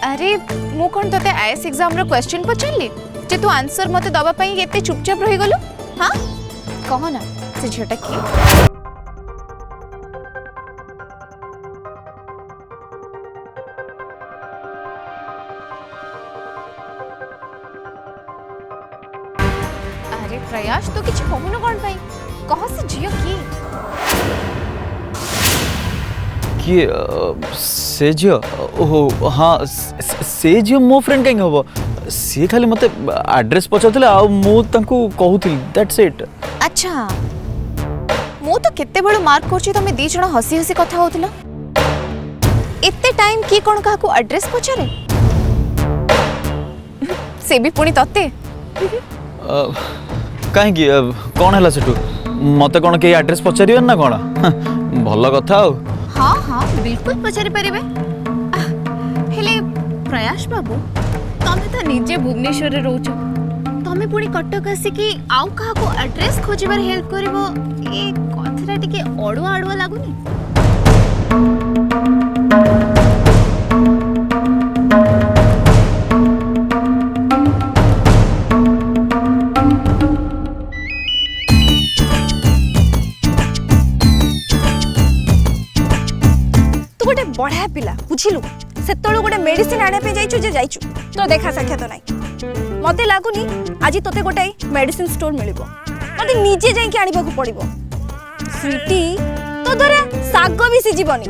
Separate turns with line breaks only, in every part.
अरे मु कौन तोते आईएएस एग्जाम रो क्वेश्चन पचारली जे तू आंसर मते दबा पई एते चुपचाप रही गलो। हां कह ना से झटा की अरे प्रयास तो किछ कहूनो कोन पई कह से झियो
किए से झियो ओहो हाँ से झियो मो फ्रेंड कहीं हम सी खाली मते एड्रेस पचारथिले आ मु तांको कहूथिली दैट्स इट।
अच्छा मु तो केते बड़ मार्क करछि तमे दी जण हसी हसी कथा होतला एते टाइम की कोन काहा को एड्रेस पचारे से भी पुणी तते
कहीं कौन है सेठू मत कौन के एड्रेस पचार ना कौन भल कथा
हाँ हाँ बिल्कुल पचारि परिबे हेले प्रयास बाबू तमे तो निजे भुवनेश्वर रे रहउछ तमे पुणी कटक आसिकी आउ कहा को एड्रेस खोजिबार हेल्प करबो ए कथरा टिके अडुआ अडुआ लागुनी।
बढ़िया पिला बुझिलु से तळो गोटे मेडिसिन आने पे जाइछु जे जाइछु तो देखा साक्षात नाही मते लागुनी आज तोते गोटे मेडिसिन स्टोर मिलिबो मते निजे जाई के आनिबा को पड़िबो स्वीटी तो धरा साग भी सिजिबनी।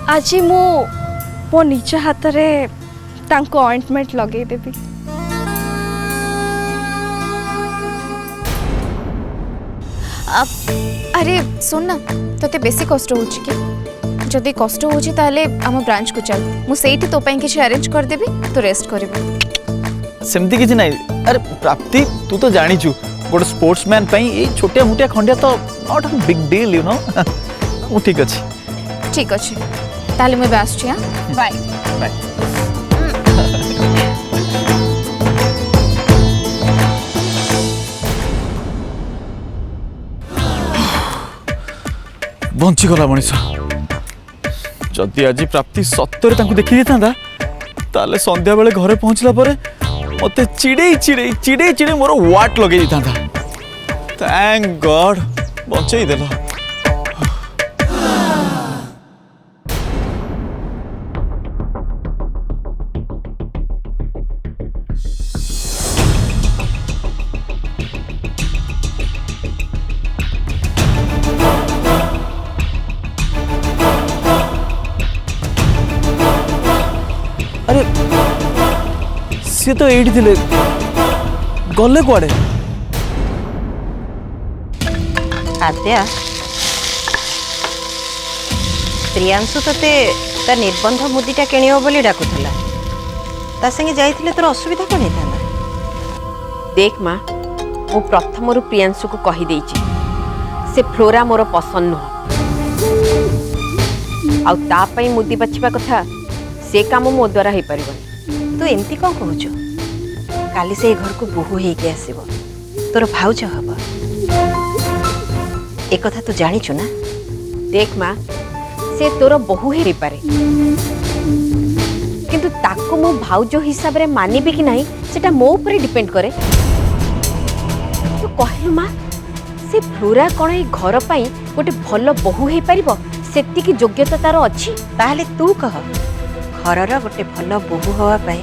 आज मो निज हाथ रे तांको ऑइंटमेंट लगे देबी।
अरे सुन ना तोते बेसी कष्ट होची कि जदि कष्ट होची ताले हम ब्रांच को चल मु सेठी तो पई किछ अरेंज कर देबी तो रेस्ट करबो
सेमती किछ नाही। अरे प्राप्ति तू तो जानी छु गोटे स्पोर्ट्समैन पई ए छोटे मोटे खंडिया तो not a big deal you know वो ठीक अछि ताले मैं बास छी। हां बाय बाय। बंची गला मनीष जदि आज प्राप्ति सत्तर देखी था ताले संध्या बेले घरे पहुंचला परे मते चिड़े चिड़े चिड़े चिड़े मोर वाट लगे था। थैंक गॉड बचे देला। सी तो एठी थिले गले कुआडे
आद्या प्रियांशु तते ता निर्बंध मुदीटा किणियो बोली डाकुथला ता संगे जाइथिले तोर असुविधा कोन हेताला।
देख माँ मु प्रथम रु प्रियांशु को कही देइची से फ्लोरा मोर पसंद नुह आउ ता पई मुदी बचिबा कथा से काम मो द्वारा हे परिबो।
तू एमती कौन कहूचु काली से घर को बोहू हे के आसीबो तोर भाउज हबो एक कथा तू जानिचु ना।
देख माँ से तोर बहु हे पारे किंतु ताको मो भाउज हिसाब रे मानिबी कि नाही सेटा मो ऊपर डिपेंड करे। तो कहलु माँ से फ्लोरा कोन ए घर पई गोटे भलो बहु हे परिबो सेति की योग्यता तार अछि
ताहले तू कह घरर गोटे भल बोहू हवा पाए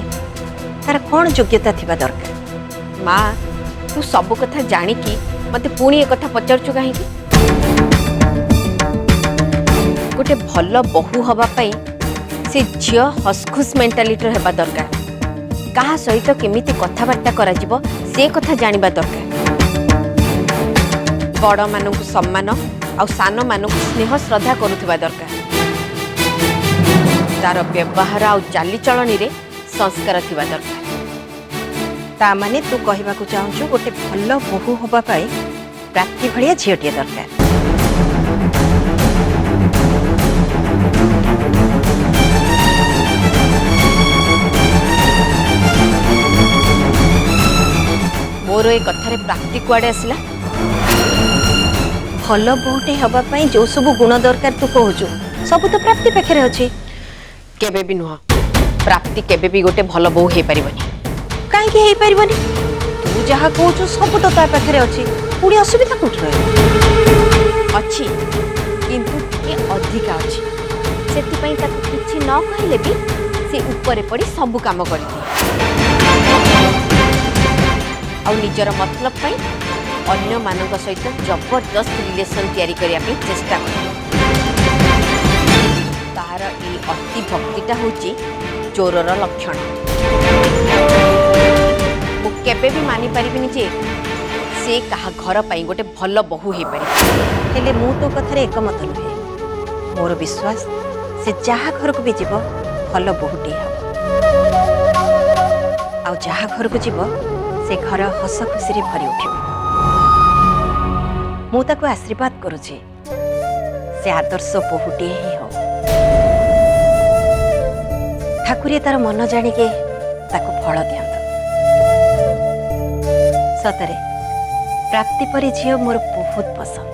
तार कौन योग्यता थिबा दरकार।
माँ तू सब कथा जानिकी मते पुणी एक कथा पचारछु काहे कि गोटे भल बहु हवा पाई से झियो हसखुस मेंटालिटी हेबा दरकार कहा सहित केमिति कथाबार्ता करा जिवो से कथा जानिबा दरकार। बड़ मानकु सम्मान आ सान मानकु स्नेह श्रद्धा करुथिबा दरकार। तार व्यवहार आ चालीचलनी रे संस्कार थिबा दरकार।
ता माने तू कहबा को चाहछु गोटे भल बहु होबा पाई प्राप्ति भलिया झियोटिया दरकार।
मोर ए कथारे प्राप्ति कुआडे आसिला
भल बोटे हवा पाई जो सब गुण दरकार तू कहूचु सब तो प्राप्ति पाखे अच्छी।
केबे भी नुह प्राप्ति केबे भी गोटे भल बोह हे परिबनी।
कहीं तू जहाँ कहूचु सब तो ता पाखे अच्छी पुणी असुविधा कौट रहे
अच्छी किंतु टिके अधिका अच्छी सेति ताको किछि न कहले भी से ऊपर पड़ी सब काम करती आ निजर मतलब पई अन्य मानक सहित जबरदस्त रिलेशन तैयारी करिया पे चेष्टा कर। तार ई अति भक्तिटा होची चोरर लक्षण। मु केबे भी मानि परिबिनी जे से कहा घर पाई गोटे भल बहु हे पारि।
हेले मु तो कथारे एकमत नुहे। मोर विश्वास से जहाँ घर को भी जीव भल बहुटे हम आ जहाँ घर को जीव से घर हस खुशी भरी उठिब। मु ताको आशीर्वाद करुछि से आदर्श बहुटे ही हो। ठाकुरे तार मन जानिके ताको फल दियंत। सतरे प्राप्ति परी झील मोर बहुत पसंद।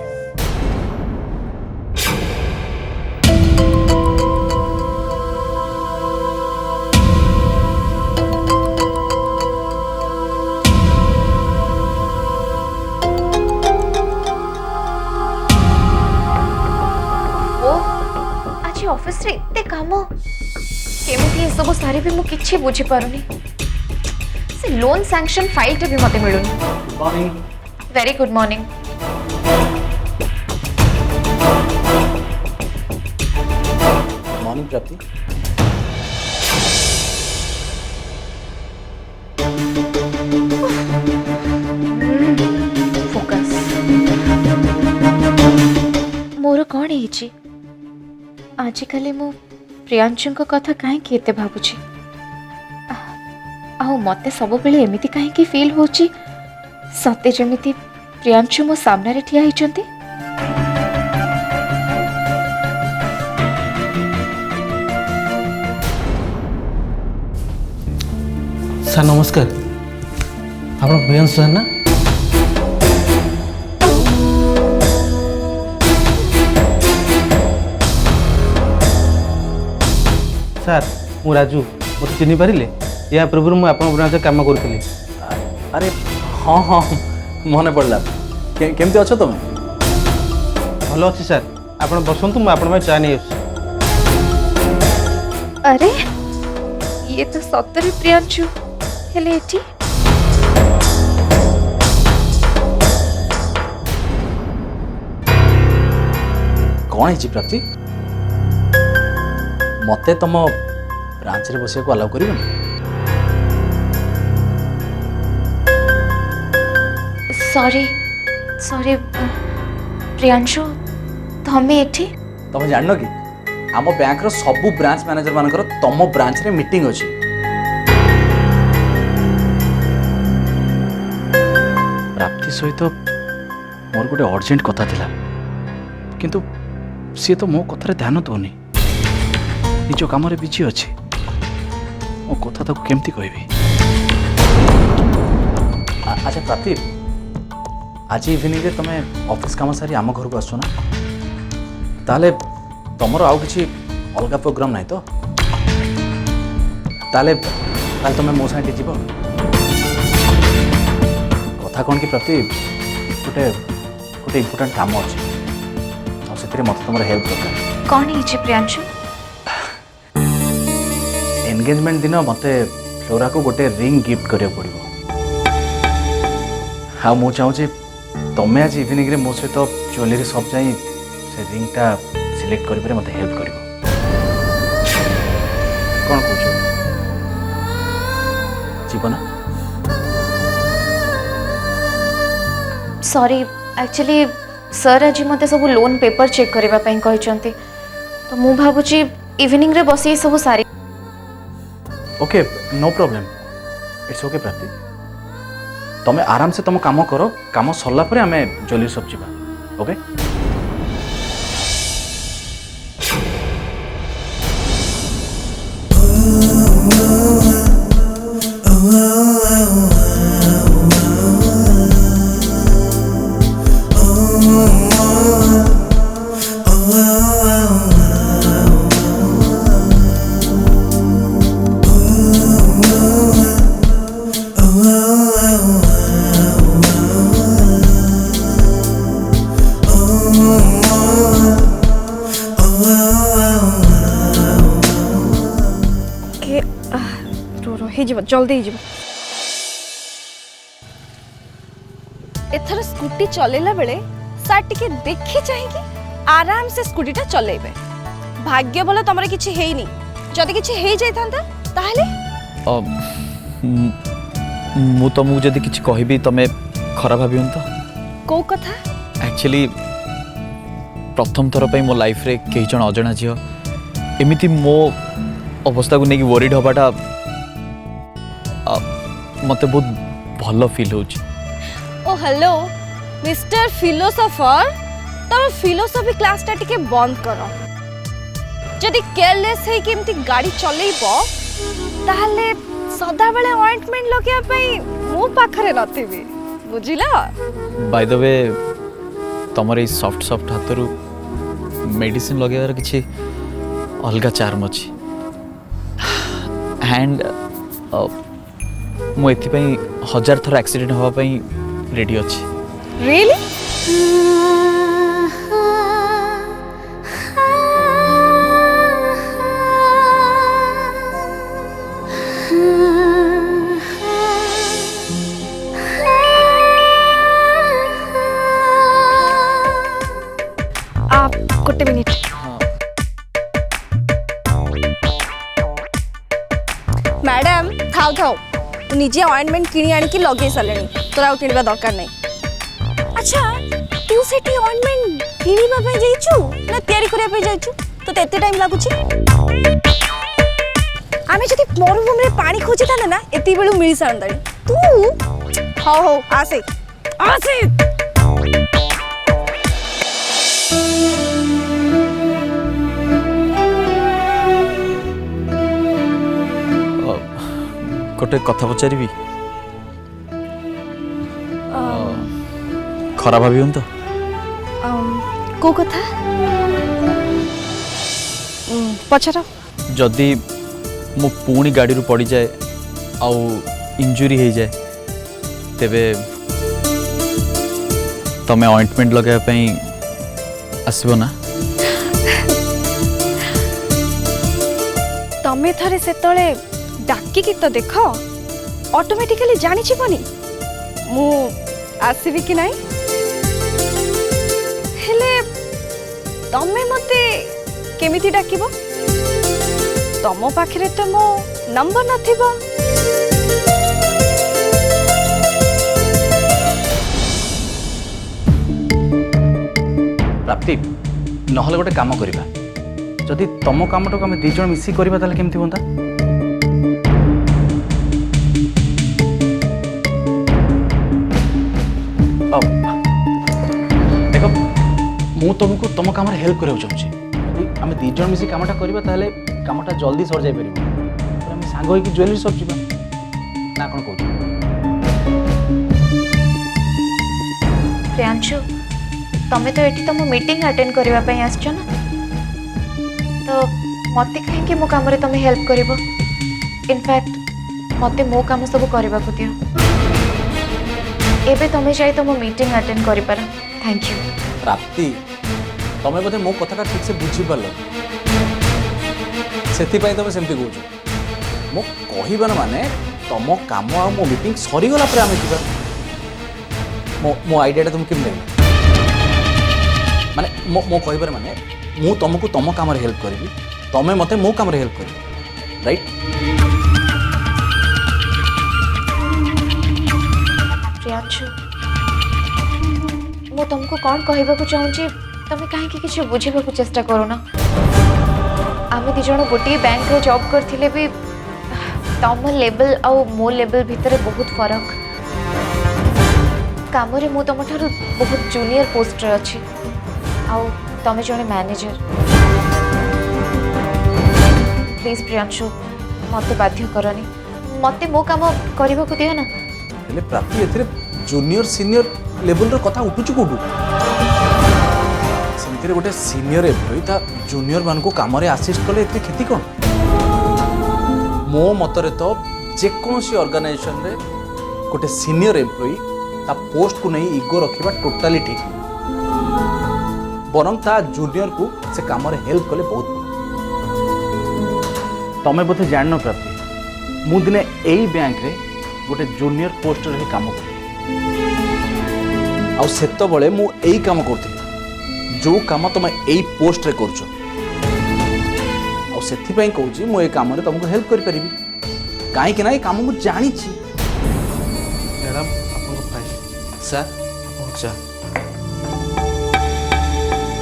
आज ऑफिस रे इते काम केमिति सब सारे भी मु किछि बुझी पारुनी। से लोन सैंक्शन फाइल टे भी मते मिलुनी।
Morning.
Very good morning.
Morning Prapti.
Focus more कौन है आजिकल मु प्रियांशु कथा कहीं एते भावुची आ मते सब बेले एमिति कहीं फील होची सते जमिति प्रियांशु मो सामने ठिया होइचंती।
सर नमस्कार आप प्रियांशु सर ना सर मु राजू मत चिन्ह पारे या पूर्व मुझे आप ब्रांच काम करूँ।
अरे हाँ हाँ मन पड़ला केमती अच्छ तुम?
भल अच्छी सर आप बसतु मुझे चा नहीं आस।
अरे ये तो सतरे प्रियांशु हेले एठी
कौन है प्राप्ति? मते तुम ब्रांच रे बसिया को अलाउ करिवनी?
सॉरी सॉरी प्रियांशु तमे एठी
तुम जाननो कि आम बैंक रो सबु ब्रांच मैनेजर मानकर तुम ब्रांच रे मीटिंग अछि। प्राप्ति सहित मोर गोटे अर्जेंट कथा थिला किंतु सी तो मो कथारे ध्यान दौनी निज काम बिजी अच्छे मो कथा ताको केमती कहबी। अच्छा प्राप्ति आज इवनिंग रे तमे ऑफिस काम सारी आम घर को आसो ना ताले तमरो आउ किछि अलगा प्रोग्राम नहीं तो ताले ताले तमे मो साथे जीवो कथा कोन कि प्राप्ति गोटे गोटे इंपोर्टेंट काम अछि आ सेतरे मत तमरो हेल्प दरकार।
कौन है प्रियांशु?
एंगेजमेंट दिन मते फ्लोरा को गोटे रिंग गिफ्ट करिया पड़िबो। हाँ मु चाहूँ तमें आज इवनिंग रे मो सहित ज्वेलरी शॉप जाई से रिंगटा सिलेक्ट करिबरे मते हेल्प करिवो। कोन कहू जीवन?
सॉरी एक्चुअली सर आज मते सब लोन पेपर चेक करबा पई कहिसंती तो मु भाबुची इवनिंग रे बसी सब सारी।
Okay no problem it's okay Prapti तमें आराम से तुम काम करो काम सरला परे आमे ज्वेलरी शॉप जीवा ओके।
जल्दी ही एथर स्कूटी चलेला बेले सार टिके देखी चाहिए आराम से स्कूटी टा चलेबे भाग्य भल तुमरे किछि हेइनी जदि किछि हेइ जाइथांता ताहले
मु तुमको जदि किछि कहबी तमे खराब भाबियन तो
को कथा
एक्चुअली प्रथम थर पे मो लाइफ रे कई जन अजଣା झियो एमिति मो अवस्था को नेकी वरीड हबाटा मते बहुत भल फील होची।
ओ हेलो मिस्टर फिलोसोफर तुम फिलोसफी क्लास टा टिके बंद करो जदि केयरलेस है कि एमती गाड़ी चलेइबो ताहले सदा बेले ऑइंटमेंट लगे पई मो पाखरे नथिबी बुझिला।
बाय द वे तमर ए सॉफ्ट सॉफ्ट हाथरू मेडिसिन लगेबार किछि अलगा चार्म अछि एंड मो एथि पई 1000 थर एक्सीडेंट होवा पई रेडी अछि।
रियली आप गोटे मिनिट मैडम थाओ थाओ निजे ऑइंटमेंट किणी आनिकी लगे सालेनी तोरा आउ किणवा दरकार नहीं। अच्छा तू सेठी ऑइंटमेंट किणीबा पे जाइछु ना तयारी करिया पे जाइछु तो एते टाइम लागुछि आमे जति मरुभूमि रे पानी खोजि थाने ना एति बेलु मिली सारंदानी तू हो आसे आसे
गोटे कथा पचारि खराब भाबियन तो
को कथा पछार
जदि मो पुणी गाड़ी रू पड़ी जाए आउ इंजुरी हो जाए तेबे तमे ऑइंटमेंट लगाया पई आसीबो ना।
तमे थरे सेतळे डाकी की तो देख ऑटोमेटिकली जानी छिबनी मु आसीबी कि नहीं हेले तमे मते केमिति डाकिबो तमो पाखरे तो मो नंबर नथिबो
प्राप्ति नहले गोटे काम करिबा जदि तम कामटा को आम दी जन मिसी करबा ताले केमति होंता देख मु तुमको तुम काम हेल्प करा चाहूँगी यदि आम दी जन मिसी कामटा करबा ताले कामटा जल्दी सर जाई परिबो आम सांग होई कि ज्वेलरी शॉप जीवा ना कोन कहू
प्रियांशु तमे तो एठी तुम मीटिंग अटेंड करबा पई आछछ ना तो मते कहीं कि मो काम रे तुम हेल्प करिवो इनफैक्ट मते मो काम सब करबा को दियो एबे तमे जाई तुम मीटिंग अटेंड करि पार थैंक यू।
प्राप्ति तमे बोधे मो कथाटा ठीक से बुझी पारल सेति पई तमे सेमति कहू मो कहिबार माने तम काम आ मो मीटिंग सरी गला पर आमे जीवा मो आइडियाटा तुम केम लागला माने मो कहिबार माने मु तुमको तुम काम रे हेल्प करबी तमे मते मो काम रे हेल्प करबी राइट।
प्रियांशु मो तुमको कौन कहबा को चाहूची तमे काहे कि किछ बुझेबा को चेष्टा करो ना आमे दी जण गोटी बैंक रे जॉब करथिले भी तम लेवल आ मो लेवल भितर बहुत फरक काम रे मु तुम ठारू बहुत जूनियर पोस्ट रे अछि आ तमे जणे मैनेजर प्लीज प्रियांशु मते बाध्य करनी मते मो काम करबा को दियो ना
हेले प्राप्ति एथिरे जूनियर सीनियर लेवल रो कथा उठुछु कोडू सेंतिरे गोटे सीनियर एम्प्लॉय ता जूनियर मान को काम रे असिस्ट कले एते खेती कोन मो मतरे तो जे कोनसी ऑर्गेनाइजेशन रे गोटे सीनियर एम्प्लॉय ता पोस्ट को नहीं इगो रखिबा टोटली ठीक बरं ता जूनियर को से काम रे हेल्प कले बहुत
तमें बोधे जान प्राप्ति ମୁଁ ଦିନେ ଏଇ ବ୍ୟାଙ୍କରେ ଗୋଟେ ଜୁନିୟର ପୋଷ୍ଟରେ ହିଁ କାମ କଲି
ଆଉ ସେତେବେଳେ ମୁଁ ଏଇ କାମ କରୁଥିଲି ଯେଉଁ କାମ ତମେ ଏଇ ପୋଷ୍ଟରେ କରୁଛ ଆଉ ସେଥିପାଇଁ କହୁଛି ମୁଁ ଏ କାମରେ ତମକୁ ହେଲ୍ପ କରିପାରିବି କାହିଁକି ନା ଏ କାମ ମୁଁ ଜାଣିଛି।
ମ୍ୟାଡ଼ାମ୍ ଆପଣଙ୍କ ଫାଇଲ୍
ସାର୍
ଆପଣଙ୍କ ଚା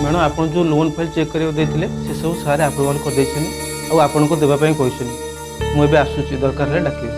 ମ୍ୟାଡ଼ାମ୍ ଆପଣ ଯେଉଁ ଲୋନ୍ ଫାଇଲ୍ ଚେକ୍ କରିବାକୁ ଦେଇଥିଲେ ସେସବୁ ସାର୍ ଆପ୍ରୁଭାଲ୍ କରିଦେଇଛନ୍ତି ଆଉ ଆପଣଙ୍କୁ ଦେବା ପାଇଁ କହିଛନ୍ତି। ମୁଁ ଏବେ ଆସୁଛି ଦରକାର ହେଲେ ଡାକିବି।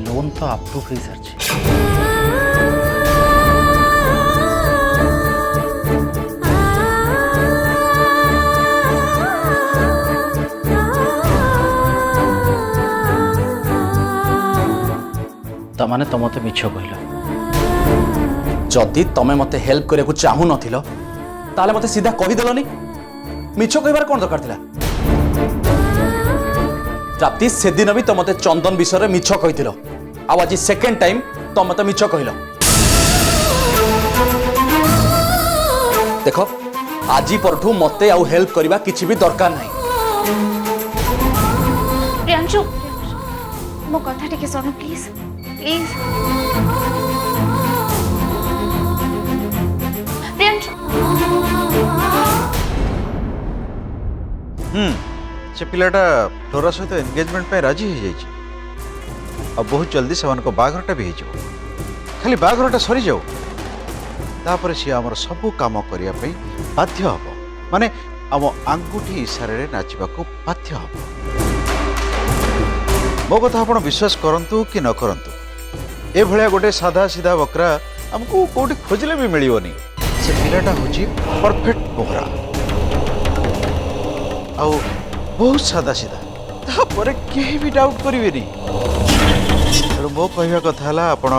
लोन तो अप्रूव हो सारी तमाने तुम मत मिछ कहल
जदि तमें मते हेल्प करने को चाहू नथिलो ताले मते सीधा कहीदेलनी मिछ कहबार कौन दरकार थिला। प्राप्ति से दिन भी तो मते चंदन विषय मिछ कहिथिलो आ आज सेकेंड टाइम तो मते मिछ कहिलो। देखो आज परठू मते आउ हेल्प करबा किछि भी दरकार नहीं।
प्रियांशु मो कथा टिके सुन प्लीज प्लीज। प्रियांशु
से पिलाटा फ्लोरा सहित एंगेजमेंट पे राजी हो जाए और बहुत जल्दी से बाघरटा भी हो खाली बाघरटा सरी जाऊ तापर सी आमर सबू काम करने बाध्य हम माने आम आंगुठी इशारे नाचवा बाध्य हम। मो कथा आप विश्वास करंतु कि न करंतु ए भलिया गोटे साधा सीधा बकरा हमको कोठी खोजले भी मिलियोनी। से पिलाटा होची परफेक्ट बोहरा आउ बहुत सादा सीधा तापर केही भी डाउट करेनि। मो कहवा कथा है आपण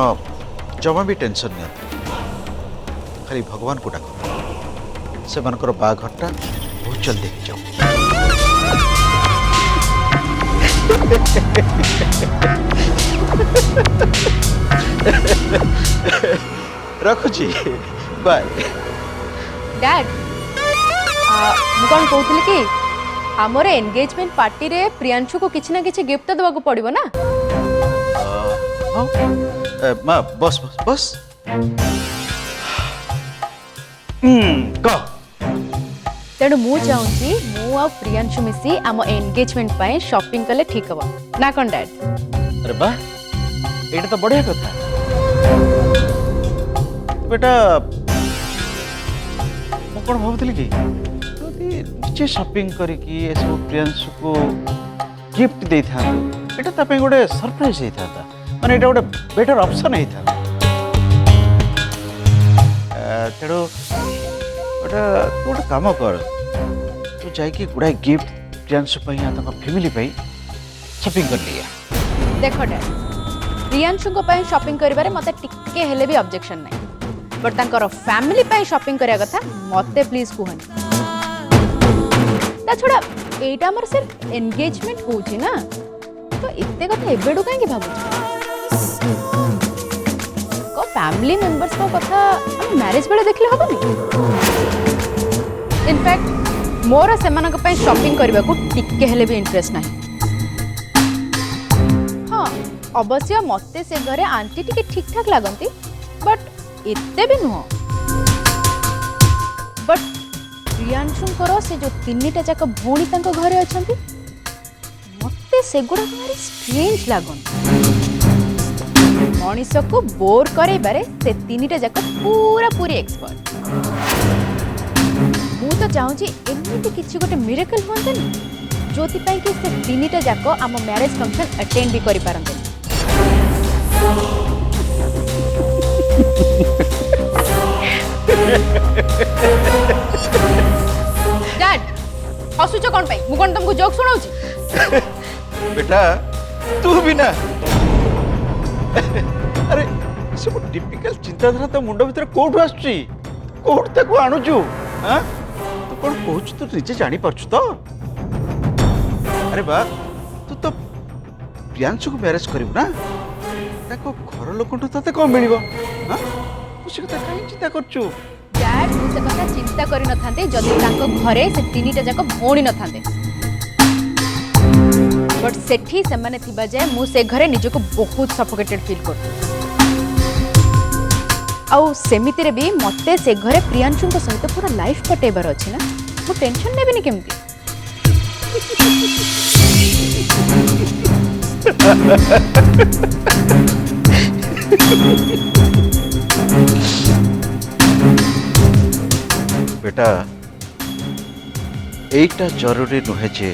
जमा भी टेंशन नहीं खाली भगवान को डाक से बाघरटा बहुत जल्दी हो जाओ। रखुची बाय।
डैड मु कौन कहूली कि आमर एंगेजमेंट पार्टी रे प्रियांशु को किसी ना किसी गिफ्ट तो देवाक पड़िबो ना।
हाँ माँ बस बस बस कह
तेणु मु चाहूँगी मु आ प्रियांशु मिसी आम एंगेजमेंट पाए शॉपिंग कले ठीक हवा ना कौन डैड।
अरे वाह ये तो बढ़िया कथा बेटा मु कौन भावुली कि निजे शॉपिंग करके सब प्रियांशु को गिफ्ट दे था गोटे सरप्राइज होता माने गोटे बेटर ऑप्शन होता तेणु गोटे काम कर तू जाकि गुड़ाए गिफ्ट प्रियांशु फैमिली शॉपिंग कर लिया।
देख डैड प्रियांशु शॉपिंग करिबारे मते टिके हेले भी ऑब्जेक्शन नहीं बट तांकर फैमिली पाई शॉपिंग करिया कथा मते प्लीज कहनी ता छोड़ा एटा हमर सिर्फ एंगेजमेंट होची ना तो इत्ते कथा एबेडू काहे भाबु को फैमिली मेंबर्स को कथा हम मैरिज बेले देखले हबनी। इनफैक्ट मोर सेमानक पाई शॉपिंग करबा को टिके हेले भी इंटरेस्ट नहीं। हाँ अवश्य मते से घरे आंटी टिके ठीक ठाक लागंती बट इत्ते भी नुह बट प्रियांशुंकर से जो तीनिटा जाक भौणी तांको घरे अछंती मते सेगुडा भारी स्ट्रेंज लागन मनीष को बोर करे बारे से तीनिटा जाक पूरा पूरी एक्सपर्ट। मु तो चाहूँगी एमती किसी गोटे मिरेकल होता जोथि पाई कि से तीनिटा जाक आम मैरिज फंक्शन अटेंड भी करि पारंते। डैड
हसुच कौन पाई मु कौन तुमको जोक सुनाऊची
बेटा तू भी ना अरे सब टिपिकल चिंताधारा तो मुंड भीतर कोठु आछी कोठ ताको आणुचु हां तू कोन कहूच तू निजे जानी परछु तो अरे बा तू तो प्रियांशु को मैरिज करिबु ना ताको घर लोकंटु तते को मिलिबो हां खुशी कथा काई चिंता करछु
डैड मु से कथा चिंता करि न थांते जदि ताको घरे से तीनीटा जाक भौणी न थांते बट सेठी से माने थिबा जाय मु से घरे निजको बहुत सफोकेटेड फील कर आउ सेमिति रे भी मते से घरे प्रियांशु को सहित पूरा लाइफ कटेबार अछि ना मु टेंशन नेबिनी केमती
बेटा एटा जरूरी नुहे जे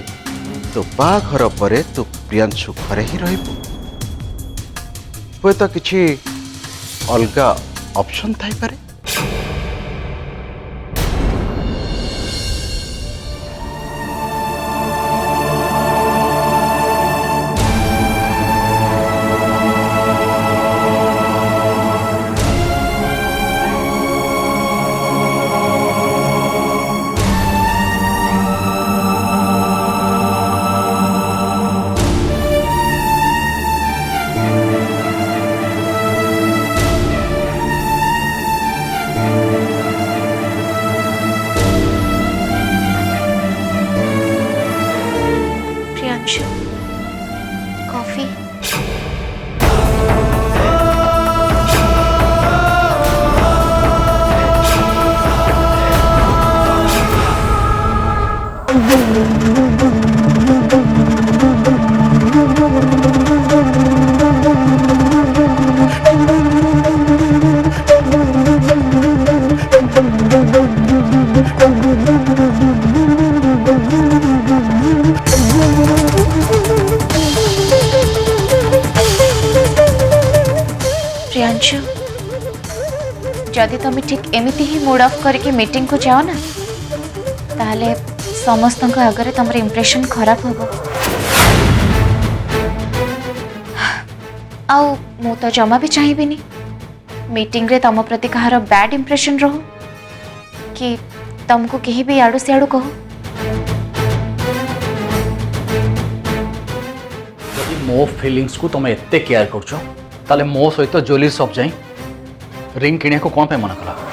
तो बाघर परे तू प्रियांशु घरे ही रहिबु हुए तो किछि अलगा ऑप्शन थाई पारे
प्रियांशु कॉफी प्रियांशु जदि तुम ठीक एमती ही मूड ऑफ करके मीटिंग को जाओ ना ताहले समस्त आगे तुम इंप्रेशन खराब होबो आउ मु तो जमा भी चाहिए मीटिंग रे तुम प्रति कहार बैड इंप्रेशन रहो कि तुमको कहीं भी आड़ू सियाड़ू कहो
जदि मो फीलिंग्स को तुम एते केयर करछो ताले मो सहित ज्वेलरी शॉप जाई रिंग किनिया को कोन पे मना कला